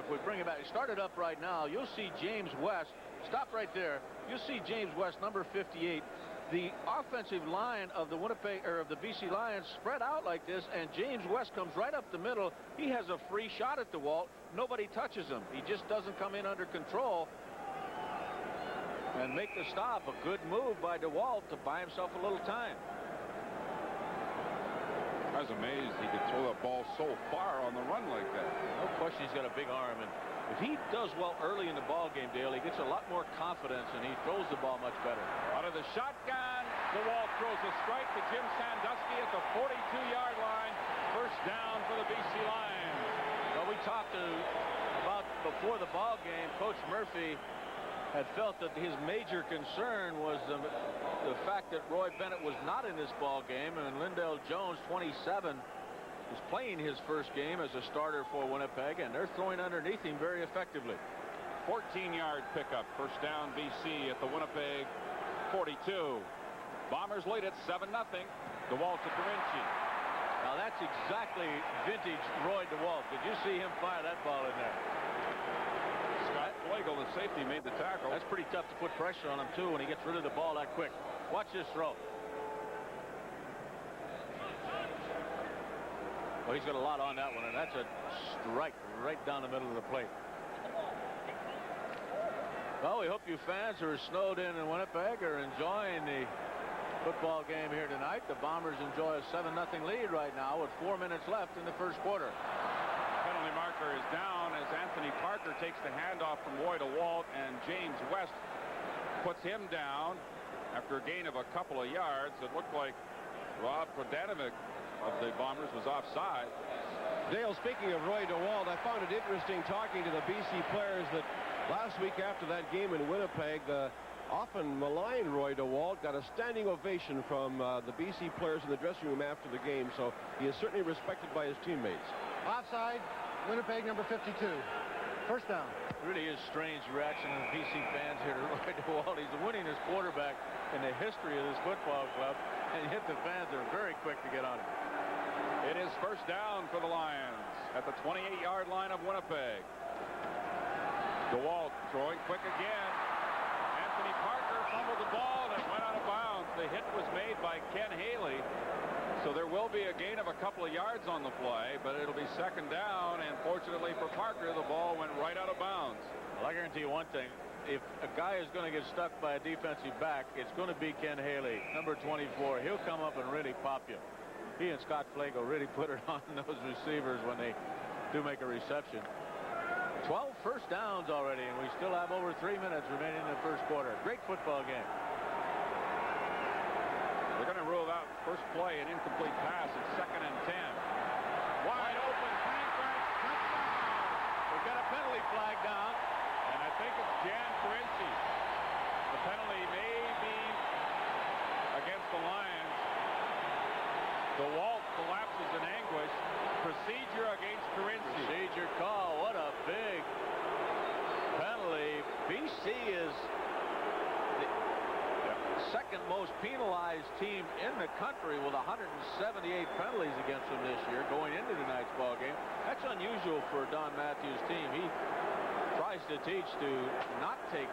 if we bring it back, start it up right now, you'll see James West. Stop right there. You'll see James West, number 58. The offensive line of the BC Lions spread out like this, and James West comes right up the middle. He has a free shot at DeWalt. Nobody touches him. He just doesn't come in under control and make the stop. A good move by DeWalt to buy himself a little time. I was amazed he could throw that ball so far on the run like that. No question he's got a big arm, and if he does well early in the ball game, Dale, he gets a lot more confidence and he throws the ball much better. Out of the shotgun, DeWalt throws a strike to Jim Sandusky at the 42-yard line. First down for the BC Lions. Well, we talked about before the ball game, Coach Murphy had felt that his major concern was the fact that Roy Bennett was not in this ball game, and Lindell Jones, 27, is playing his first game as a starter for Winnipeg, and they're throwing underneath him very effectively. 14-yard pickup. First down BC at the Winnipeg 42. Bombers lead at 7-0. DeWalt to Carinci. Now that's exactly vintage Roy DeWalt. Did you see him fire that ball in there? Scott Flegel, the safety, made the tackle. That's pretty tough to put pressure on him, too, when he gets rid of the ball that quick. Watch this throw. Well, he's got a lot on that one, and that's a strike right down the middle of the plate. Well, we hope you fans who are snowed in Winnipeg are enjoying the football game here tonight. The Bombers enjoy a 7-0 lead right now with 4 minutes left in the first quarter. Penalty marker is down as Anthony Parker takes the handoff from Roy DeWalt, and James West puts him down after a gain of a couple of yards. It looked like Rob Kodanovic of the Bombers was offside. Dale, speaking of Roy DeWalt, I found it interesting talking to the BC players that last week after that game in Winnipeg, the often maligned Roy DeWalt got a standing ovation from the BC players in the dressing room after the game, so he is certainly respected by his teammates. Offside, Winnipeg number 52. First down. It really is strange reaction of the BC fans here to Roy DeWalt. He's the winningest quarterback in the history of this football club, and yet the fans are very quick to get on him. It is first down for the Lions at the 28-yard line of Winnipeg. DeWalt throwing quick again. Anthony Parker fumbled the ball and it went out of bounds. The hit was made by Ken Haley. So there will be a gain of a couple of yards on the play, but it'll be second down, and fortunately for Parker, the ball went right out of bounds. Well, I guarantee you one thing. If a guy is going to get stuck by a defensive back, it's going to be Ken Haley, number 24. He'll come up and really pop you. He and Scott Flegel really put it on those receivers when they do make a reception. 12 first downs already, and we still have over 3 minutes remaining in the first quarter. Great football game. They're going to rule out first play an incomplete pass at 2nd and 10. Wide open, Pankratz, touchdown. We've got a penalty flag down, and I think it's Jan Carinci. The penalty may be against the Lions. DeWalt collapses in anguish. Procedure against Carinci. Procedure call. What a big penalty. BC is the second most penalized team in the country with 178 penalties against them this year going into tonight's ball game. That's unusual for Don Matthews' team. He tries to teach to not take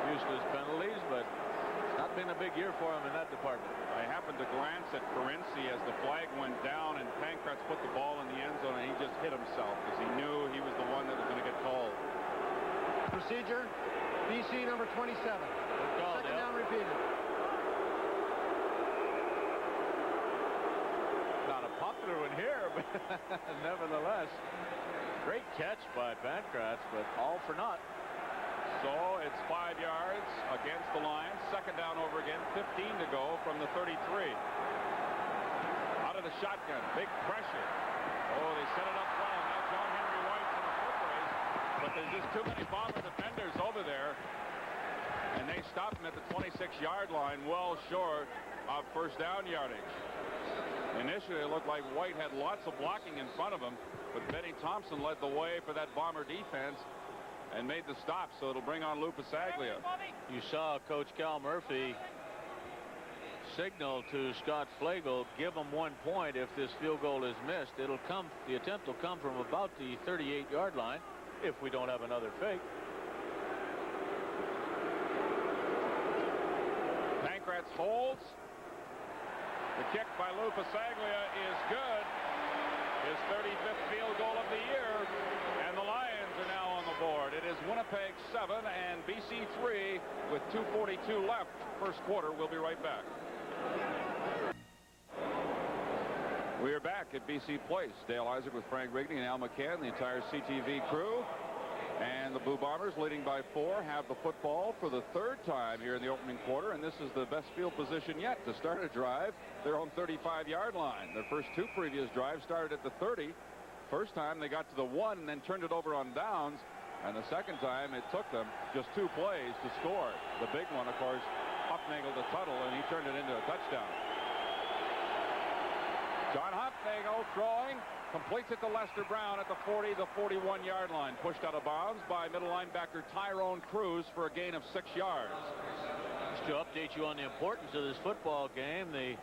useless penalties, but it's not been a big year for him in that department. I happened to glance at Carinci as the flag went down, and Pankratz put the ball in the end zone, and he just hit himself because he knew he was the one that was going to get called. Procedure, BC number 27. Call, Second down repeated. Not a popular one here, but nevertheless, great catch by Pankratz, but all for naught. So it's 5 yards against the Lions. Second down over again. 15 to go from the 33. Out of the shotgun. Big pressure. Oh, they set it up well. Now John Henry White's in a foot race. But there's just too many Bomber defenders over there. And they stopped him at the 26-yard line, well short of first down yardage. Initially, it looked like White had lots of blocking in front of him. But Benny Thompson led the way for that Bomber defense and made the stop, so it'll bring on Lou Pasaglia. You saw Coach Cal Murphy signal to Scott Flegel, give him 1 point if this field goal is missed. The attempt will come from about the 38-yard line. if we don't have another fake. Pankratz holds. The kick by Lou Pasaglia is good. His 35th field goal of the year. And the Lions are now on the board. It is Winnipeg 7 and BC 3 with 2:42 left. First quarter. We'll be right back. We are back at BC Place. Dale Isaac with Frank Rigney and Al McCann, the entire CTV crew. And the Blue Bombers, leading by 4, have the football for the 3rd time here in the opening quarter. And this is the best field position yet to start a drive. Their own 35-yard line. Their first 2 previous drives started at the 30. First time they got to the 1 and then turned it over on downs. And the second time it took them just 2 plays to score. The big one, of course, Hufnagel to Tuttle, and he turned it into a touchdown. John Hufnagel throwing, completes it to Lester Brown at the 40, the 41-yard line. Pushed out of bounds by middle linebacker Tyrone Cruz for a gain of 6 yards. Just to update you on the importance of this football game, the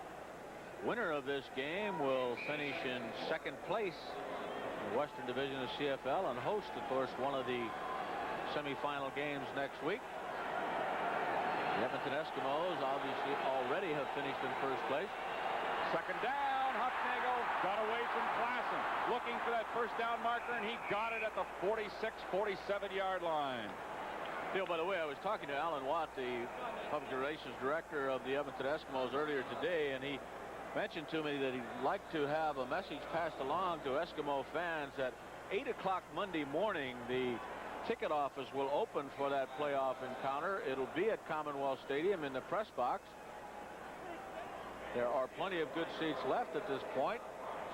winner of this game will finish in 2nd place in the Western Division of CFL and host, of course, one of the semifinal games next week. The Edmonton Eskimos obviously already have finished in 1st place. Second down. Hufnagel got away from Klassen, looking for that first down marker, and he got it at the 46, 47-yard line. Bill, by the way, I was talking to Alan Watt, the public relations director of the Edmonton Eskimos, earlier today, and he mentioned to me that he'd like to have a message passed along to Eskimo fans that 8 o'clock Monday morning, the ticket office will open for that playoff encounter. It'll be at Commonwealth Stadium in the press box. There are plenty of good seats left at this point,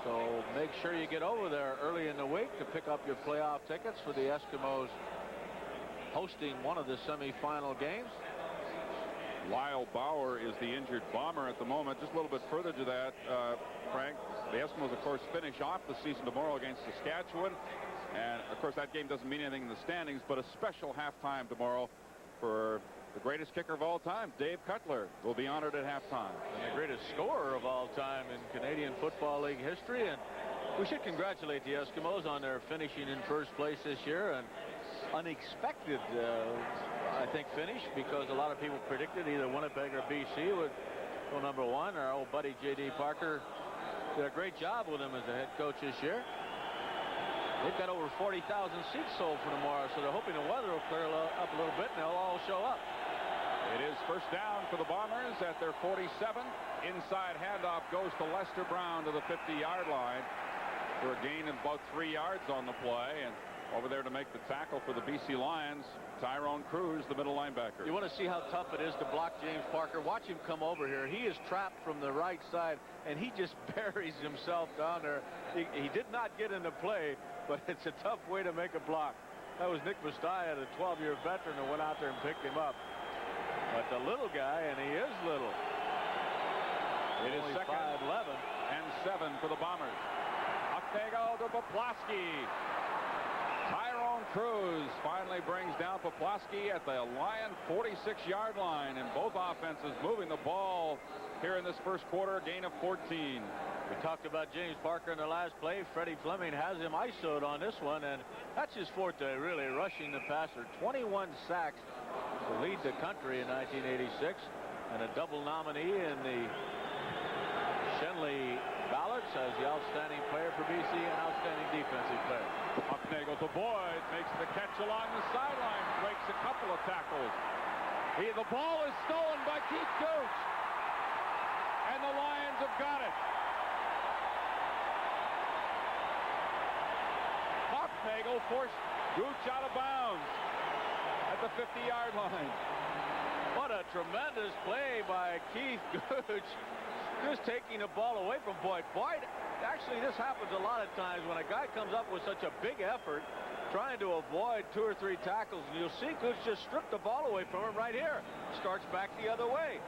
so make sure you get over there early in the week to pick up your playoff tickets for the Eskimos hosting one of the semifinal games. Lyle Bauer is the injured Bomber at the moment. Just a little bit further to that, Frank, the Eskimos, of course, finish off the season tomorrow against Saskatchewan. And, of course, that game doesn't mean anything in the standings, but a special halftime tomorrow for the greatest kicker of all time, Dave Cutler, will be honored at halftime. And the greatest scorer of all time in Canadian Football League history. And we should congratulate the Eskimos on their finishing in 1st place this year. And unexpected, I think, finish, because a lot of people predicted either Winnipeg or BC would go number 1. Our old buddy J.D. Parker did a great job with him as a head coach this year. They've got over 40,000 seats sold for tomorrow, so they're hoping the weather will clear up a little bit and they'll all show up. It is first down for the Bombers at their 47. Inside handoff goes to Lester Brown to the 50-yard line for a gain of about 3 yards on the play. And over there to make the tackle for the BC Lions, Tyrone Cruz, the middle linebacker. You want to see how tough it is to block James Parker? Watch him come over here. He is trapped from the right side, and he just buries himself down there. He did not get into play, but it's a tough way to make a block. That was Nick Mustaya, the 12-year veteran, that went out there and picked him up. But the little guy, and he is little. It is 5'11" and 7 for the Bombers. Hufnagel to Poplawski. Tyrone Cruz finally brings down Poplawski at the Lion 46-yard line, and both offenses moving the ball here in this first quarter. Gain of 14. We talked about James Parker in the last play. Freddie Fleming has him ISO'd on this one, and that's his forte, really, rushing the passer. 21 sacks to lead the country in 1986, and a double nominee in the Shenley ballots as the outstanding player for BC and outstanding defensive player. Hufnagel to Boyd, makes the catch along the sideline, breaks a couple of tackles. The ball is stolen by Keith Gooch, and the Lions have got it. Hufnagel forced Gooch out of bounds at the 50-yard line. What a tremendous play by Keith Gooch, just taking the ball away from Boyd. Boyd, actually, this happens a lot of times when a guy comes up with such a big effort trying to avoid 2 or 3 tackles, and you'll see Gooch just strip the ball away from him right here. Starts back the other way.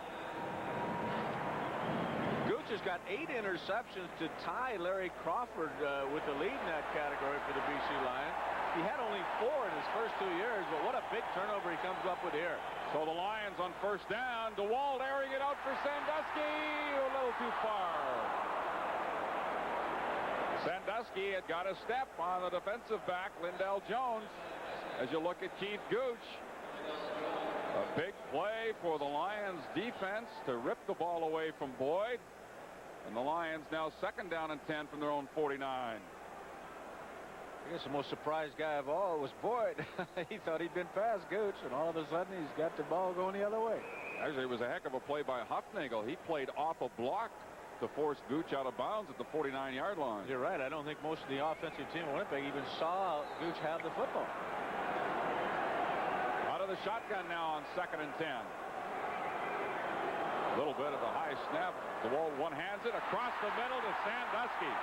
Gooch has got 8 interceptions to tie Larry Crawford with the lead in that category for the BC Lions. He had only 4 in his first 2 years, but what a big turnover he comes up with here. So the Lions on first down. DeWald airing it out for Sandusky. A little too far. Sandusky had got a step on the defensive back, Lindell Jones. As you look at Keith Gooch, a big play for the Lions defense to rip the ball away from Boyd. And the Lions now 2nd down and 10 from their own 49. I guess the most surprised guy of all was Boyd. He thought he'd been past Gooch, and all of a sudden he's got the ball going the other way. Actually, it was a heck of a play by Huffnagel. He played off a block to force Gooch out of bounds at the 49-yard line. You're right. I don't think most of the offensive team of Winnipeg even saw Gooch have the football. Out of the shotgun now on 2nd and 10. A little bit of a high snap. DeWalt one-hands it across the middle to Sandusky.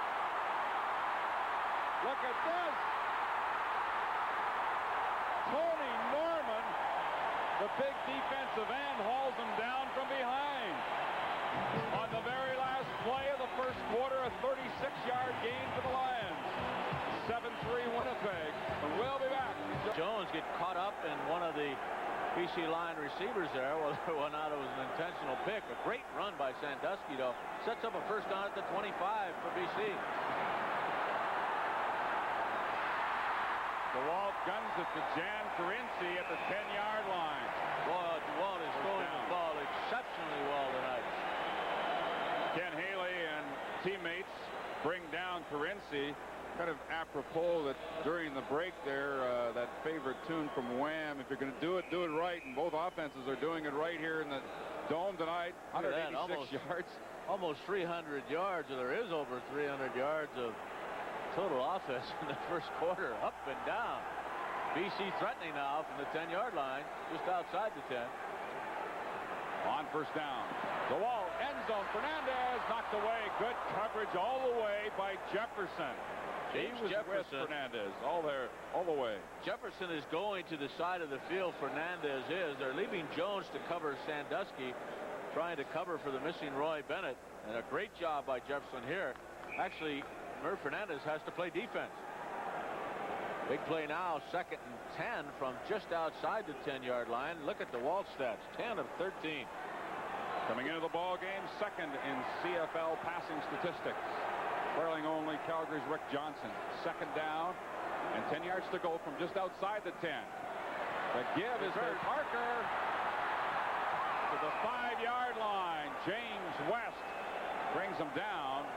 Look at this. Tony Norman, the big defensive end, hauls him down from behind. On the very last play of the first quarter, a 36-yard gain for the Lions. 7-3 Winnipeg. And we'll be back. Jones get caught up in one of the BC line receivers there. Well, not it was an intentional pick. A great run by Sandusky, though. Sets up a first down at the 25 for BC. DeWalt guns it to Jan Carinci at the 10-yard line. Boy, DeWalt is throwing the ball exceptionally well tonight. Ken Haley and teammates bring down Carinci. Kind of apropos that during the break there, that favorite tune from Wham, if you're going to do it right, and both offenses are doing it right here in the Dome tonight. 186 yards. Almost 300 yards, or there is over 300 yards of total offense in the first quarter, up and down. BC threatening now from the 10-yard line, just outside the 10. On first down. DeWalt, end zone. Fernandez knocked away. Good coverage all the way by Jefferson. James Jefferson. Fernandez all the way. Jefferson is going to the side of the field. Fernandez is. They're leaving Jones to cover Sandusky, trying to cover for the missing Roy Bennett. And a great job by Jefferson here. Actually, Murph Fernandez has to play defense. Big play now, 2nd and 10 from just outside the 10-yard line. Look at the Walt stats, 10 of 13. Coming into the ball game, 2nd in CFL passing statistics. Trailing only Calgary's Rick Johnson. 2nd down and 10 yards to go from just outside the 10. The give is to Parker to the 5-yard line. James West brings him down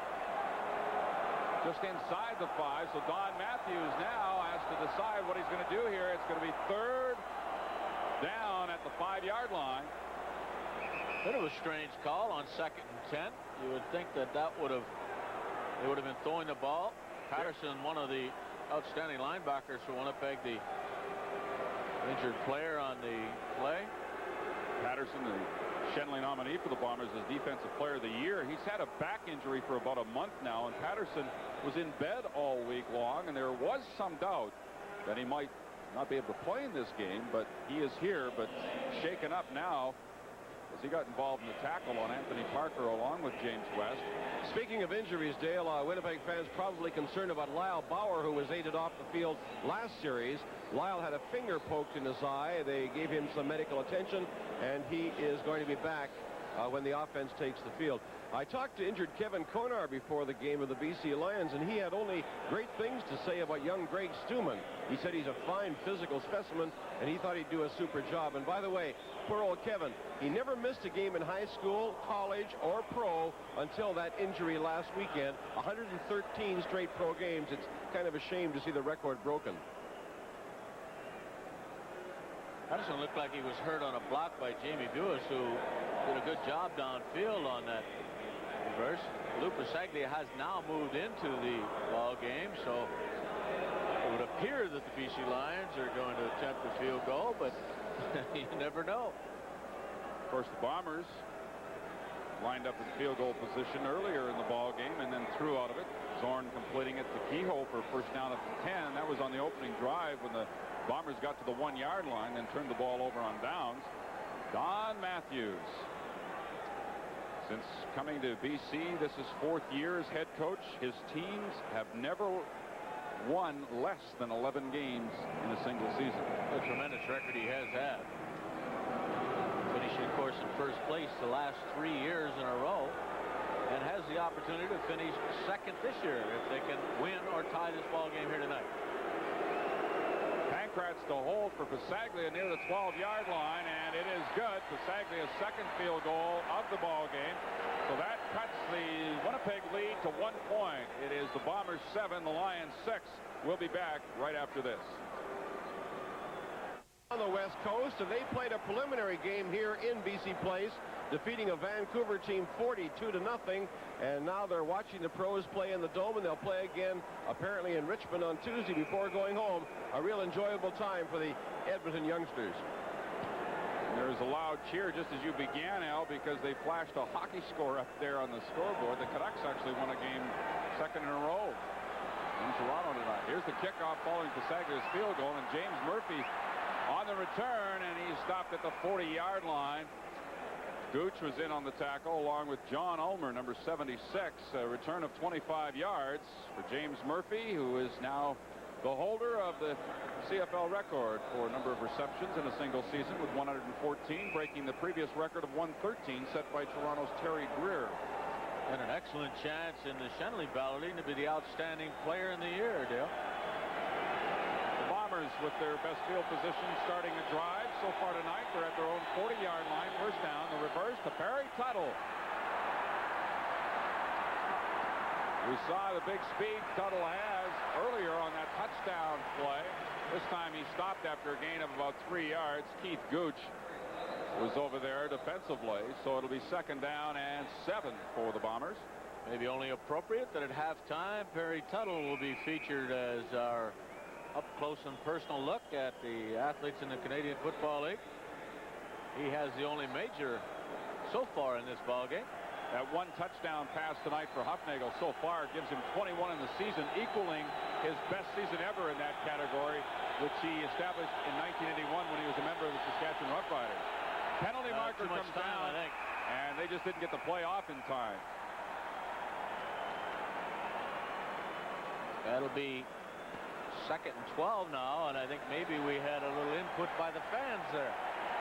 just inside the 5. So Don Matthews now has to decide what he's going to do here. It's going to be 3rd down at the 5-yard line. Bit of a strange call on 2nd and 10. You would think that they would have been throwing the ball. Patterson, one of the outstanding linebackers for Winnipeg, the injured player on the play. Patterson, the Shenley nominee for the Bombers as Defensive Player of the Year. He's had a back injury for about a month now, and Patterson was in bed all week long, and there was some doubt that he might not be able to play in this game, but he is here, but shaken up now as he got involved in the tackle on Anthony Parker along with James West. Speaking of injuries, Dale, Winnipeg fans probably concerned about Lyle Bauer, who was aided off the field last series. Lyle had a finger poked in his eye. They gave him some medical attention, and he is going to be back when the offense takes the field. I talked to injured Kevin Konar before the game of the BC Lions, and he had only great things to say about young Greg Stuman. He said he's a fine physical specimen, and he thought he'd do a super job. And by the way, poor old Kevin, he never missed a game in high school, college, or pro until that injury last weekend. 113 straight pro games. It's kind of a shame to see the record broken. Patterson looked like he was hurt on a block by Jamie Buis, who did a good job downfield on that reverse. Lou Pasaglia has now moved into the ball game, so it would appear that the BC Lions are going to attempt a field goal, but you never know. Of course, the Bombers lined up in field goal position earlier in the ball game and then threw out of it. Zorn completing it to Kehoe for first down at the 10. That was on the opening drive when the Bombers got to the 1-yard line and turned the ball over on downs. Don Matthews, since coming to BC, this is 4th year as head coach. His teams have never won less than 11 games in a single season. A tremendous record he has had. Finishing, of course, in first place the last 3 years in a row. and has the opportunity to finish second this year if they can win or tie this ball game here tonight. Pancratz to hold for Passaglia near the 12-yard line, and it is good. Passaglia's second field goal of the ball game. So that cuts the Winnipeg lead to 1 point. It is the Bombers 7, the Lions 6. We'll be back right after this. On the West Coast, and they played a preliminary game here in BC Place, defeating a Vancouver team 42-0, and now they're watching the pros play in the Dome, and they'll play again apparently in Richmond on Tuesday before going home. A real enjoyable time for the Edmonton youngsters. There's a loud cheer just as you began, Al, because they flashed a hockey score up there on the scoreboard. The Canucks actually won a game second in a row in Toronto tonight. Here's the kickoff following Passaglia's field goal, and James Murphy on the return, and he stopped at the 40-yard line. Gooch was in on the tackle along with John Ulmer, number 76. A return of 25 yards for James Murphy, who is now the holder of the CFL record for a number of receptions in a single season with 114, breaking the previous record of 113 set by Toronto's Terry Greer. And an excellent chance in the Shenley balloting to be the outstanding player in the year, Dale. With their best field position starting a drive so far tonight. They're at their own 40-yard line. First down. The reverse to Perry Tuttle. We saw the big speed Tuttle has earlier on that touchdown play. This time he stopped after a gain of about 3 yards. Keith Gooch was over there defensively, so it'll be second down and 7 for the Bombers. Maybe only appropriate that at halftime Perry Tuttle will be featured as our up-close and personal look at the athletes in the Canadian Football League. He has the only major so far in this ball game. That one touchdown pass tonight for Hufnagel so far gives him 21 in the season, equaling his best season ever in that category, which he established in 1981 when he was a member of the Saskatchewan Roughriders. Penalty marker comes down, I think, and they just didn't get the play off in time. That'll be second and 12 now, and I think maybe we had a little input by the fans there.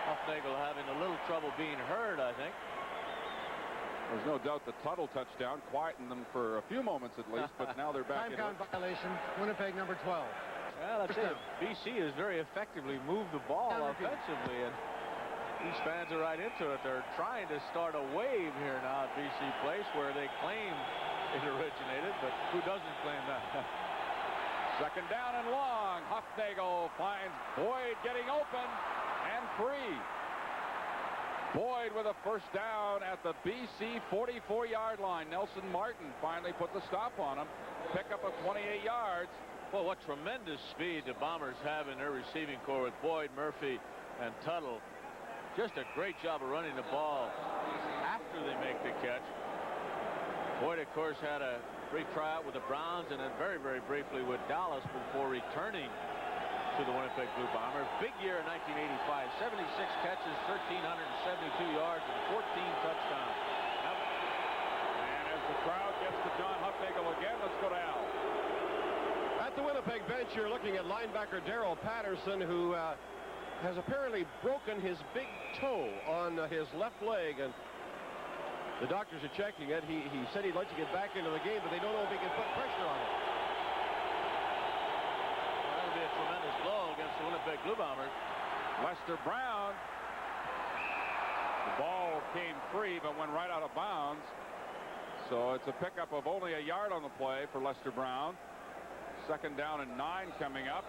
Hufnagel having a little trouble being heard, I think. There's no doubt the Tuttle touchdown quietened them for a few moments at least, but now they're back in. Time count violation, Winnipeg number 12. Well, that's it. BC has very effectively moved the ball offensively, and these fans are right into it. They're trying to start a wave here now at BC Place where they claim it originated, but who doesn't claim that? Second down and long. Hufnagel finds Boyd getting open and free. Boyd with a first down at the BC 44-yard line. Nelson Martin finally put the stop on him. Pick up of 28 yards. Well, what tremendous speed the Bombers have in their receiving corps with Boyd, Murphy, and Tuttle. Just a great job of running the ball after they make the catch. Boyd, of course, had a brief tryout with the Browns and then very, very briefly with Dallas before returning to the Winnipeg Blue Bombers. Big year in 1985. 76 catches, 1,372 yards, and 14 touchdowns. And as the crowd gets to John Hufnagel again, let's go to Al. At the Winnipeg bench, you're looking at linebacker Daryl Patterson, who has apparently broken his big toe on his left leg, and the doctors are checking it. He said he'd like to get back into the game, but they don't know if he can put pressure on it. That'll be a tremendous blow against the Winnipeg Blue Bombers. Lester Brown. The ball came free, but went right out of bounds. So it's a pickup of only a yard on the play for Lester Brown. Second down and 9 coming up.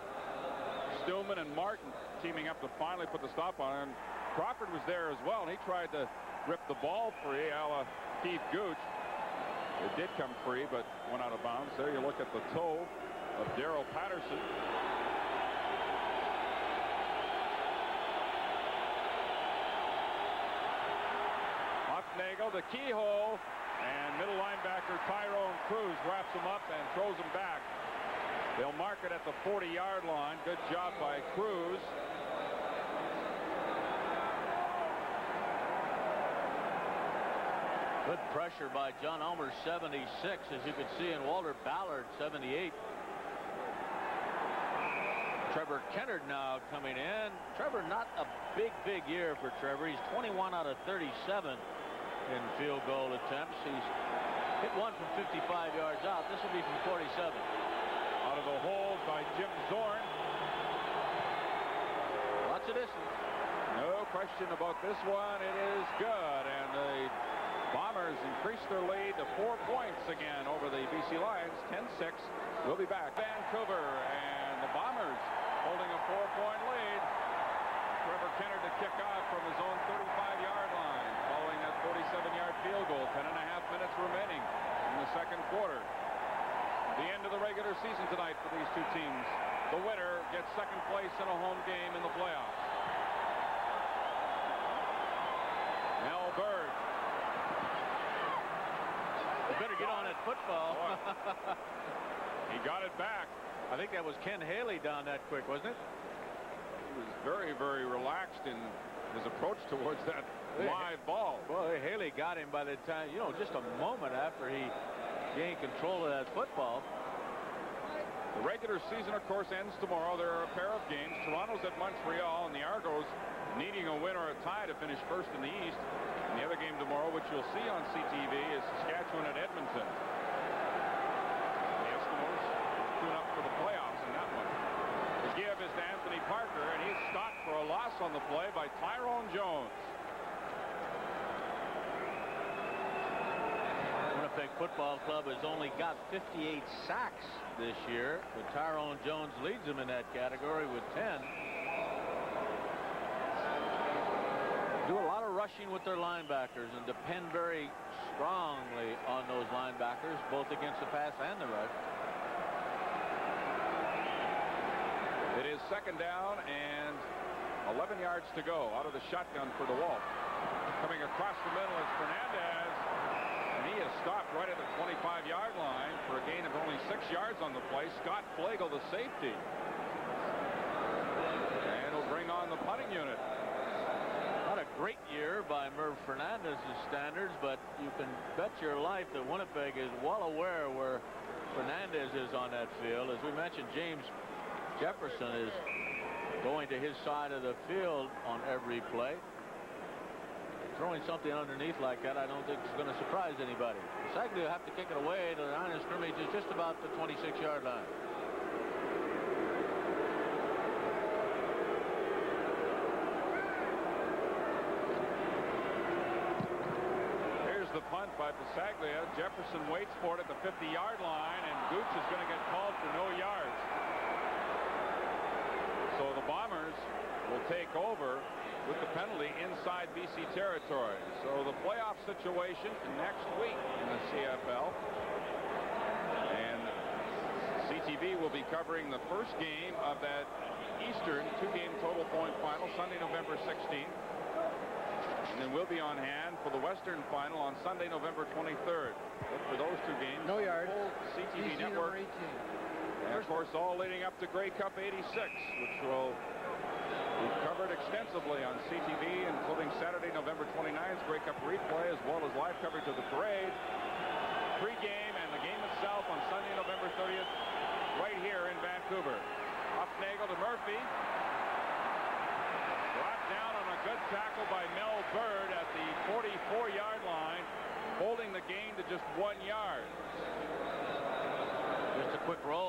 Stillman and Martin teaming up to finally put the stop on it. And Crawford was there as well, and he tried to rip the ball free, a la Keith Gooch. It did come free, but went out of bounds. There you look at the toe of Daryl Patterson. Hufnagel, the keyhole, and middle linebacker Tyrone Cruz wraps him up and throws him back. They'll mark it at the 40-yard line. Good job by Cruz. Good pressure by John Ulmer, 76, as you can see, and Walter Ballard, 78. Trevor Kennard now coming in. Trevor, not a big year for Trevor. He's 21 out of 37 in field goal attempts. He's Hit one from 55 yards out. This will be from 47. Out of the hold by Jim Zorn. Lots of distance. No question about this one. It is good. And the Bombers increase their lead to 4 points again over the BC Lions. 10-6. We'll be back. Vancouver, and the Bombers holding a 4-point lead. Trevor Kennard to kick off from his own 35-yard line following that 47-yard field goal. 10.5 minutes remaining in the second quarter. The end of the regular season tonight for these two teams. The winner gets second place in a home game in the playoffs. Mel Bird. You better get on that football. He got it back. I think that was Ken Haley down that quick, wasn't it? He was very, very relaxed in his approach towards that live ball. Well, Haley got him by the time, just a moment after he gained control of that football. The regular season, of course, ends tomorrow. There are a pair of games. Toronto's at Montreal, and the Argos needing a win or a tie to finish first in the East. And the other game tomorrow, which you'll see on CTV, is Saskatchewan at Edmonton. The Eskimos tune up for the playoffs in that one. The give is to Anthony Parker, and he's stopped for a loss on the play by Tyrone Jones. Winnipeg Football Club has only got 58 sacks this year, but Tyrone Jones leads them in that category with 10. Do a lot of rushing with their linebackers and depend very strongly on those linebackers, both against the pass and the rush. It is second down and 11 yards to go out of the shotgun for DeWalt. Coming across the middle is Fernandez, and he is stopped right at the 25-yard line for a gain of only 6 yards on the play. Scott Flagel, the safety. And he'll bring on the punting unit. Not a great year by Merv Fernandez's standards, but you can bet your life that Winnipeg is well aware where Fernandez is on that field. As we mentioned, James Jefferson is going to his side of the field on every play. Throwing something underneath like that, I don't think is going to surprise anybody. Sagley will have to kick it away to the line of scrimmage is just about the 26-yard line. The punt by Pasaglia. Jefferson waits for it at the 50-yard line, and Gooch is going to get called for no yards. So the Bombers will take over with the penalty inside BC territory. So the playoff situation next week in the CFL. And CTV will be covering the first game of that Eastern two-game total point final Sunday, November 16th. And then we'll be on hand for the Western final on Sunday, November 23rd. Look for those two games. No yards. CTV BC network. number 18. And of course, all leading up to Grey Cup 86, which will be covered extensively on CTV, including Saturday, November 29th, Grey Cup replay, as well as live coverage of the parade, pre-game, and the game itself on Sunday, November 30th, right here in Vancouver. Hufnagel to Murphy. Brought down on a good tackle by Mel Bird at the 44-yard line, holding the gain to just 1 yard. Just a quick roll.